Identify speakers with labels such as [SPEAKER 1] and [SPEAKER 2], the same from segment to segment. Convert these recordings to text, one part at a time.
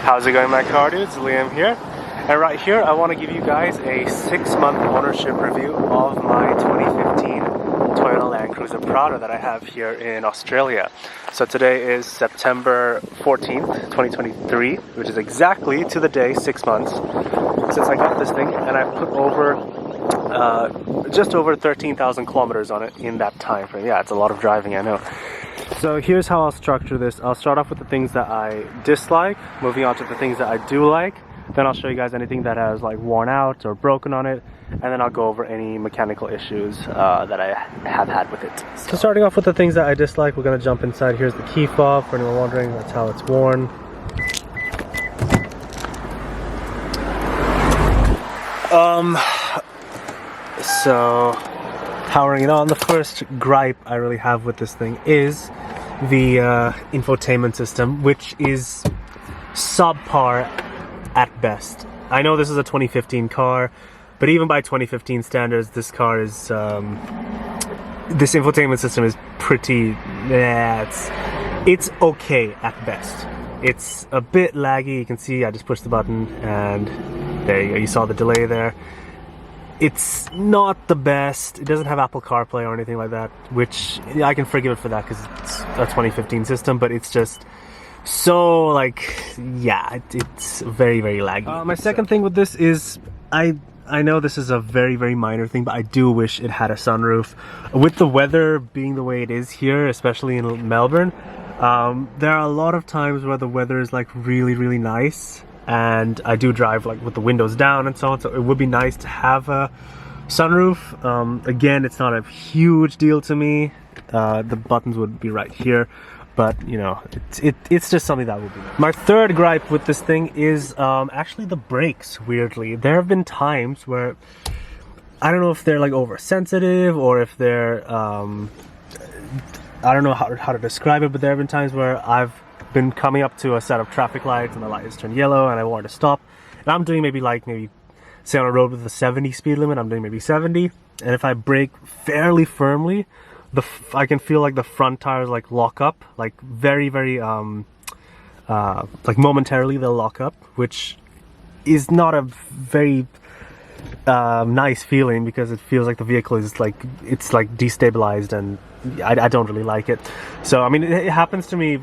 [SPEAKER 1] How's it going, my car dudes? Liam here. And right here I want to give you guys a 6-month ownership review of my 2015 Toyota Land Cruiser Prado that I have here in Australia. So today is September 14th, 2023, which is exactly to the day 6 months since I got this thing, and I've put over just over 13,000 kilometers on it in that time frame. Yeah, it's a lot of driving, I know. So here's how I'll structure this. I'll start off with the things that I dislike, moving on to the things that I do like. Then I'll show you guys anything that has like worn out or broken on it, and then I'll go over any mechanical issues that I have had with it. So starting off with the things that I dislike, we're gonna jump inside. Here's the key fob, for anyone wondering, that's how it's worn. So powering it on, the first gripe I really have with this thing is the infotainment system, which is subpar at best. I know this is a 2015 car, but even by 2015 standards, this car is this infotainment system is pretty it's okay at best. It's a bit laggy. You can see I just pushed the button and there you go, you saw the delay there. It's not the best. It doesn't have Apple CarPlay or anything like that, which I can forgive it for that because it's a 2015 system, but it's just so like, yeah, it's very, very laggy. My second thing with this is I know this is a very, very minor thing, but I do wish it had a sunroof. With the weather being the way it is here, especially in Melbourne, there are a lot of times where the weather is like really, really nice, and I do drive like with the windows down and so on, so it would be nice to have a sunroof. Again, it's not a huge deal to me. The buttons would be right here, but you know, it's just something that would be nice. My third gripe with this thing is actually the brakes. Weirdly, there have been times where I don't know if they're like oversensitive or if they're I don't know how to describe it, but there have been times where I've been coming up to a set of traffic lights and the light has turned yellow and I want to stop, and I'm doing maybe say on a road with a 70 speed limit, I'm doing maybe 70, and if I brake fairly firmly, I can feel like the front tires like lock up, like very, very like momentarily they'll lock up, which is not a very nice feeling because it feels like the vehicle is like, it's like destabilized, and I don't really like it. So I mean, it happens to me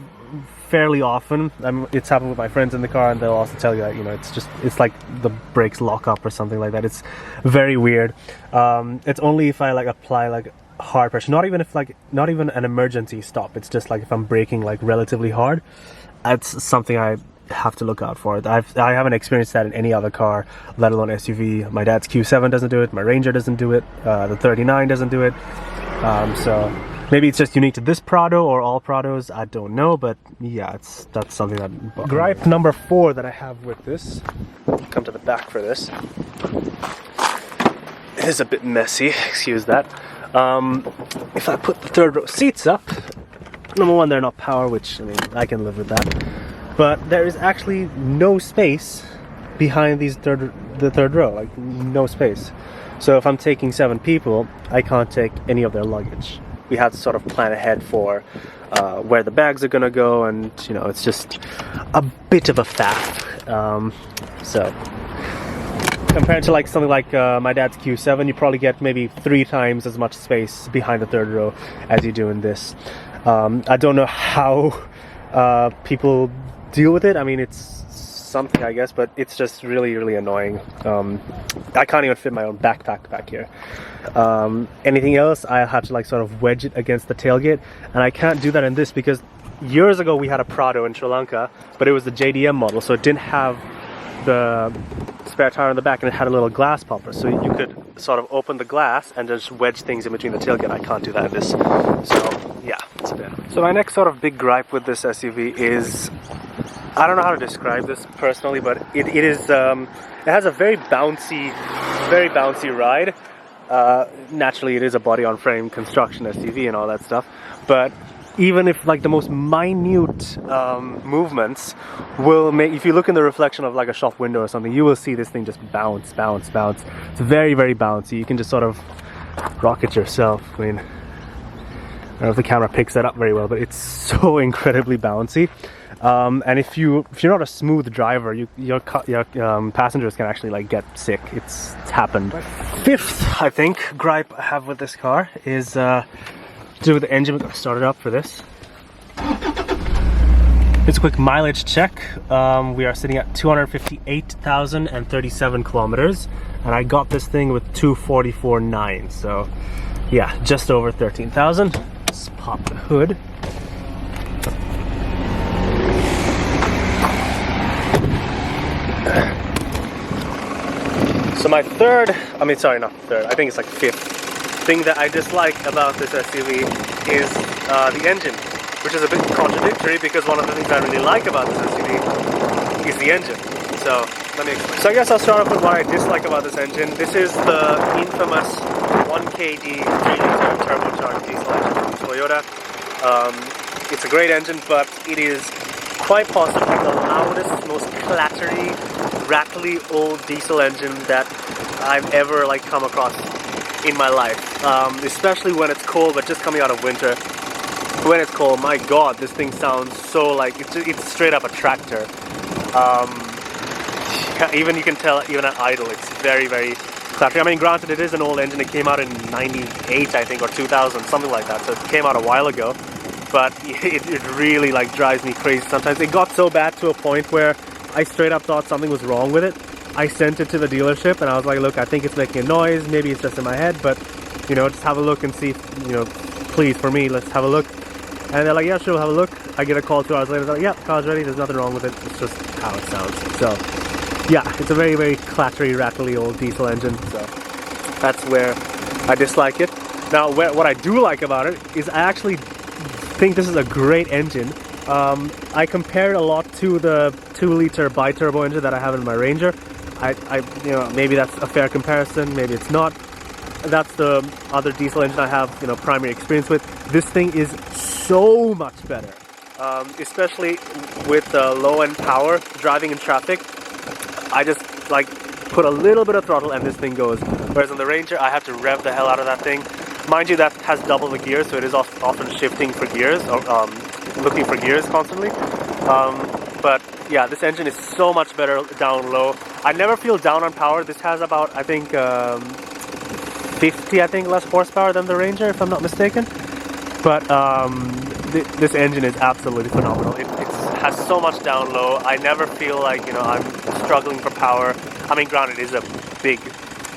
[SPEAKER 1] fairly often. It's happened with my friends in the car, and they'll also tell you that, you know, it's like the brakes lock up or something like that. It's very weird. It's only if I like apply like hard pressure, not even an emergency stop. It's just like if I'm braking like relatively hard, that's something I have to look out for. I haven't experienced that in any other car, let alone SUV. My dad's Q7 doesn't do it, my Ranger doesn't do it, the 39 doesn't do it. So maybe it's just unique to this Prado or all Prados, I don't know, but yeah, that's something that... Gripe number 4 that I have with this, come to the back for this, it is a bit messy, excuse that. If I put the third row seats up, number one, they're not power, which, I mean, I can live with that, but there is actually no space behind these the third row, like no space. So if I'm taking 7 people, I can't take any of their luggage. We had to sort of plan ahead for where the bags are gonna go, and you know, it's just a bit of a faff. So compared to like something like my dad's Q7, you probably get maybe 3 times as much space behind the third row as you do in this. I don't know how people deal with it. I mean, it's something, I guess, but it's just really, really annoying. I can't even fit my own backpack back here. Anything else, I have to like sort of wedge it against the tailgate, and I can't do that in this because years ago we had a Prado in Sri Lanka, but it was the JDM model, so it didn't have the spare tire on the back, and it had a little glass popper, so you could sort of open the glass and just wedge things in between the tailgate. I can't do that in this, so yeah, it's a bit. So my next sort of big gripe with this SUV is, I don't know how to describe this personally, but it has a very bouncy ride. Naturally, it is a body-on-frame construction SUV and all that stuff, but even if like the most minute movements will make, if you look in the reflection of like a shop window or something, you will see this thing just bounce. It's very, very bouncy. You can just sort of rock it yourself. I mean, don't know if the camera picks that up very well, but it's so incredibly bouncy. And if you're not a smooth driver, your passengers can actually like get sick. It's happened. Fifth, I think, gripe I have with this car is to do with the engine. We're gonna start it up for this. It's a quick mileage check. We are sitting at 258,037 kilometers, and I got this thing with 244.9. So yeah, just over 13,000. Let's pop the hood. So my third, not third, I think it's like fifth thing that I dislike about this SUV is the engine, which is a bit contradictory because one of the things I really like about this SUV is the engine. So let me explain. So I guess I'll start off with what I dislike about this engine. This is the infamous 1KD 3-liter turbocharged diesel engine from Toyota. It's a great engine, but it is quite possibly the loudest, most clattery, rattly old diesel engine that I've ever like come across in my life. Especially when it's cold, but just coming out of winter. When it's cold, my god, this thing sounds so like it's straight up a tractor. Even you can tell, even at idle, it's very, very clattery. I mean, granted, it is an old engine. It came out in '98, I think, or 2000, something like that. So it came out a while ago. But it really like drives me crazy sometimes. It got so bad to a point where I straight up thought something was wrong with it. I sent it to the dealership and I was like, look, I think it's making a noise. Maybe it's just in my head, but you know, just have a look and see, please, for me, let's have a look. And they're like, yeah, sure, we'll have a look. I get a call 2 hours later. They're like, yeah, car's ready. There's nothing wrong with it. It's just how it sounds. So yeah, it's a very, very clattery, rattly old diesel engine. So that's where I dislike it. Now, what I do like about it is I actually think this is a great engine. I compare it a lot to the 2-liter bi-turbo engine that I have in my Ranger. Maybe that's a fair comparison, maybe it's not. That's the other diesel engine I have, primary experience with. This thing is so much better, especially with low-end power, driving in traffic. I just like put a little bit of throttle and this thing goes. Whereas on the Ranger, I have to rev the hell out of that thing. Mind you, that has double the gears, so it is often shifting for gears, or looking for gears constantly. But yeah, this engine is so much better down low. I never feel down on power. This has about, I think, 50, less horsepower than the Ranger, if I'm not mistaken. But this engine is absolutely phenomenal. It has so much down low. I never feel like, I'm struggling for power. I mean, granted, it is a big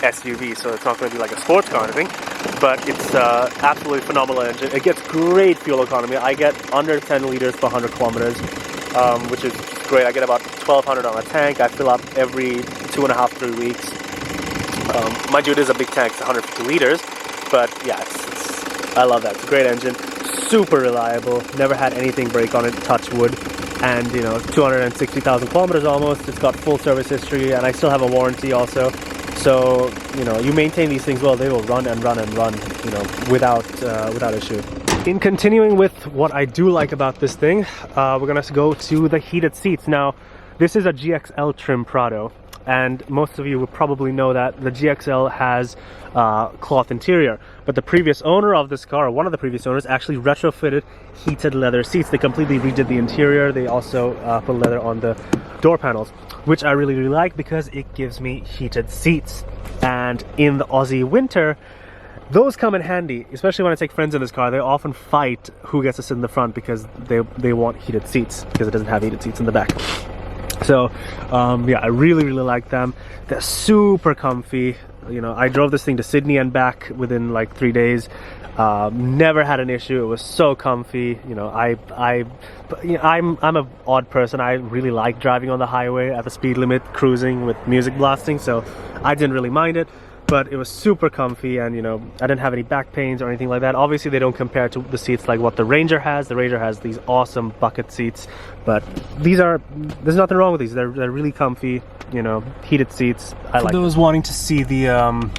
[SPEAKER 1] SUV, so it's not going to be like a sports car or anything, but it's absolutely phenomenal engine. It gets great fuel economy. I get under 10 liters per 100 kilometers, which is great. I get about 1,200 on a tank. I fill up every 2.5-3 weeks. Mind you, it is a big tank, it's 150 liters, but yeah, I love that. It's a great engine, super reliable, never had anything break on it, touch wood, and 260,000 kilometers almost. It's got full service history, and I still have a warranty also. So, you maintain these things well, they will run and run and run, without issue. In continuing with what I do like about this thing, we're gonna go to the heated seats. Now, this is a GXL trim Prado, and most of you will probably know that the GXL has cloth interior, but the previous owner of this car, or one of the previous owners, actually retrofitted heated leather seats. They completely redid the interior. They also put leather on the door panels, which I really, really like because it gives me heated seats. And in the Aussie winter, those come in handy, especially when I take friends in this car. They often fight who gets to sit in the front because they want heated seats because it doesn't have heated seats in the back. So yeah, I really, really like them. They're super comfy. I drove this thing to Sydney and back within like 3 days. Never had an issue. It was so comfy. I'm an odd person. I really like driving on the highway at the speed limit, cruising with music blasting, so I didn't really mind it. But it was super comfy, and I didn't have any back pains or anything like that. Obviously, they don't compare to the seats like what the Ranger has. The Ranger has these awesome bucket seats, but there's nothing wrong with these. They're really comfy, heated seats. I like. For those wanting to see the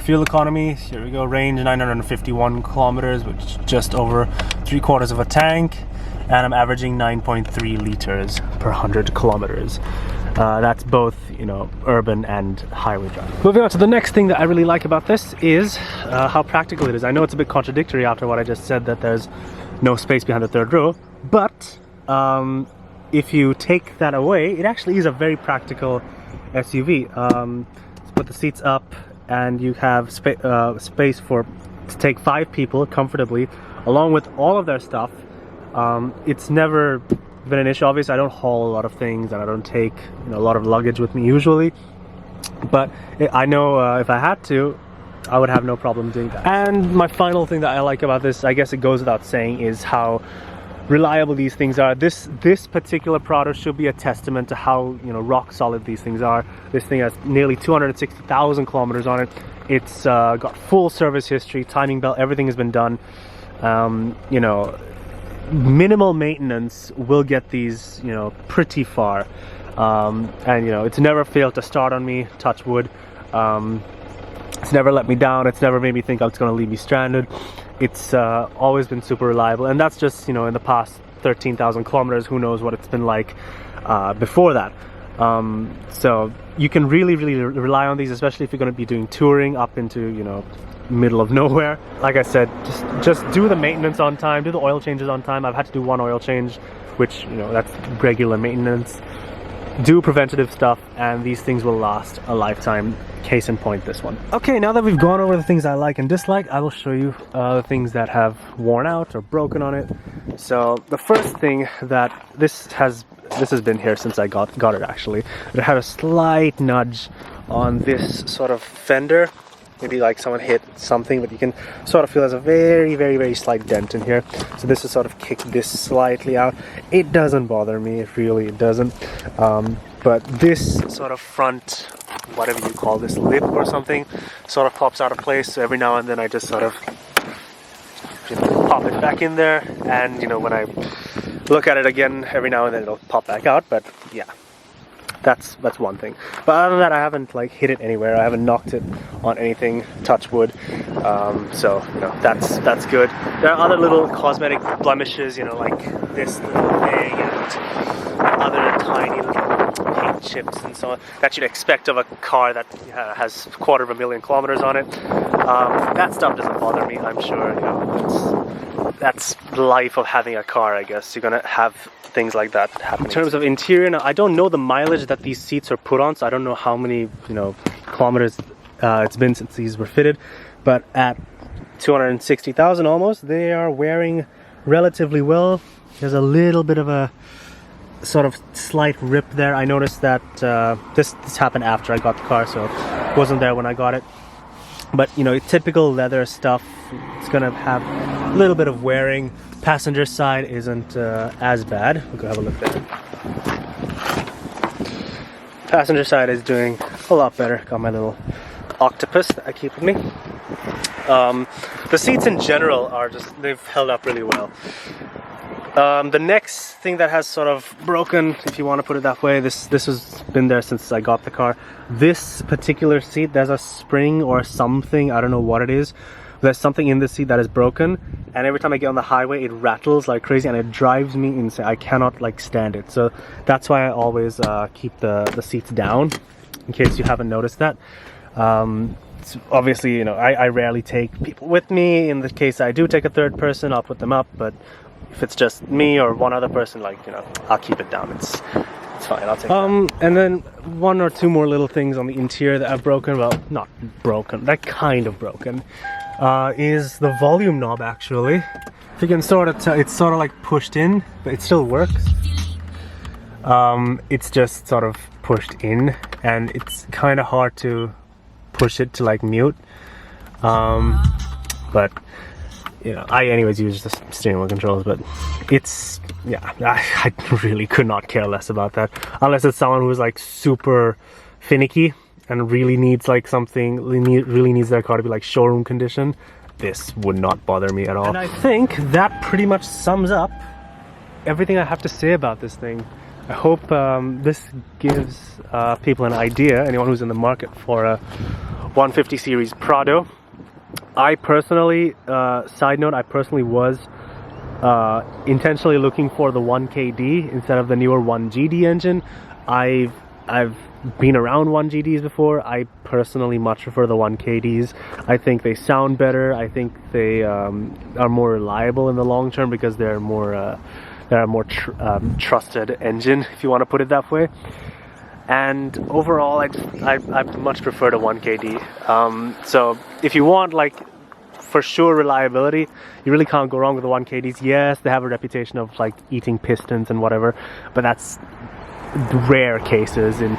[SPEAKER 1] fuel economy, here we go. Range 951 kilometers, which is just over 3/4 of a tank, and I'm averaging 9.3 liters per 100 kilometers. That's both, you know, urban and highway driving. Moving on to the next thing that I really like about this is how practical it is. I know it's a bit contradictory after what I just said, that there's no space behind the third row, but if you take that away, it actually is a very practical SUV. Let's put the seats up and you have space to take 5 people comfortably, along with all of their stuff. It's never been an issue. Obviously I don't haul a lot of things and I don't take, you know, a lot of luggage with me usually, but I know if I had to, I would have no problem doing that. And my final thing that I like about this, I guess it goes without saying, is how reliable these things are. This particular Prado should be a testament to how, you know, rock solid these things are. This thing has nearly 260,000 kilometers on it. It's got full service history, timing belt, everything has been done. You know, minimal maintenance will get these, you know, pretty far. And you know, it's never failed to start on me, touch wood. It's never let me down. It's never made me think it's going to leave me stranded. It's always been super reliable, and that's just, you know, in the past 13,000 kilometers. Who knows what it's been like before that. So you can really rely on these, especially if you're going to be doing touring up into, you know, middle of nowhere. Like I said, just do the maintenance on time, do the oil changes on time. I've had to do 1 oil change, which, you know, that's regular maintenance. Do preventative stuff, and these things will last a lifetime. Case in point, this one. Okay, now that we've gone over the things I like and dislike, I will show you the things that have worn out or broken on it. So the first thing that this has been here since I got it actually. It had a slight nudge on this sort of fender. Maybe like someone hit something, but you can sort of feel there's a very slight dent in here. So this has sort of kicked this slightly out. It doesn't bother me, it doesn't. But this sort of front, whatever you call this, lip or something, sort of pops out of place. So every now and then I just sort of, you know, pop it back in there. And, you know, when I look at it again, every now and then it'll pop back out. But yeah. That's one thing. But other than that, I haven't like hit it anywhere. I haven't knocked it on anything, touch wood. So, you know, that's good. There are other little cosmetic blemishes, you know, like this little thing and other tiny little paint chips and so on that you'd expect of a car that has 250,000 kilometers on it. That stuff doesn't bother me. I'm sure, you know, that's the life of having a car, I guess. You're gonna have things like that happen. In terms of interior, now I don't know the mileage that these seats are put on, so I don't know how many, you know, kilometers it's been since these were fitted, but at 260,000 almost, they are wearing relatively well. There's a little bit of a sort of slight rip there. I noticed that this happened after I got the car, so it wasn't there when I got it. But, you know, typical leather stuff, it's gonna have a little bit of wearing. Passenger side isn't as bad. We'll go have a look there. Passenger side is doing a lot better. Got my little octopus that I keep with me. The seats in general are just, they've held up really well. The next thing that has sort of broken, if you want to put it that way, this has been there since I got the car. This particular seat, there's a spring or something, I don't know what it is. There's something in this seat that is broken, and every time I get on the highway it rattles like crazy and it drives me insane. I cannot like stand it. So that's why I always keep the seats down, in case you haven't noticed that. Obviously, you know, I rarely take people with me. In the case I do take a third person, I'll put them up, but if it's just me or one other person, like, you know, I'll keep it down. It's fine, I'll take that. And then 1 or 2 more little things on the interior that I've broken. Well, not broken, they're kind of broken. Is the volume knob, actually. If you can sort of tell, it's sort of like pushed in, but it still works. It's just sort of pushed in, and it's kind of hard to push it to like mute. But you know, I anyways use the steering wheel controls, but it's, yeah, I really could not care less about that, unless it's someone who's like super finicky and really needs like something, really needs their car to be like showroom condition. This would not bother me at all. And I think that pretty much sums up everything I have to say about this thing. I hope this gives people an idea, anyone who's in the market for a 150 series Prado. I personally, side note, I personally was intentionally looking for the 1KD instead of the newer 1GD engine. I I've been around 1GDs before. I personally much prefer the 1KDs. I think they sound better. I think they are more reliable in the long term because they're more trusted engine, if you want to put it that way. And overall, I much prefer the 1KD. So if you want like for sure reliability, you really can't go wrong with the 1KDs. Yes, they have a reputation of like eating pistons and whatever, but that's rare cases in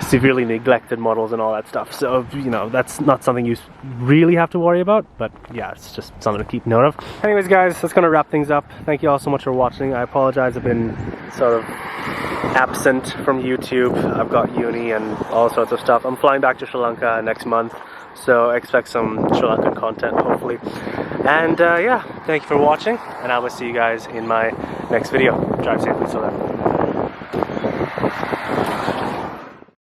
[SPEAKER 1] severely neglected models and all that stuff. So, you know, that's not something you really have to worry about, but yeah, it's just something to keep note of. Anyways guys, that's gonna wrap things up. Thank you all so much for watching. I apologize, I've been sort of absent from YouTube. I've got uni and all sorts of stuff. I'm flying back to Sri Lanka next month, so expect some Sri Lankan content hopefully. And yeah, thank you for watching, and I will see you guys in my next video. Drive safely till then.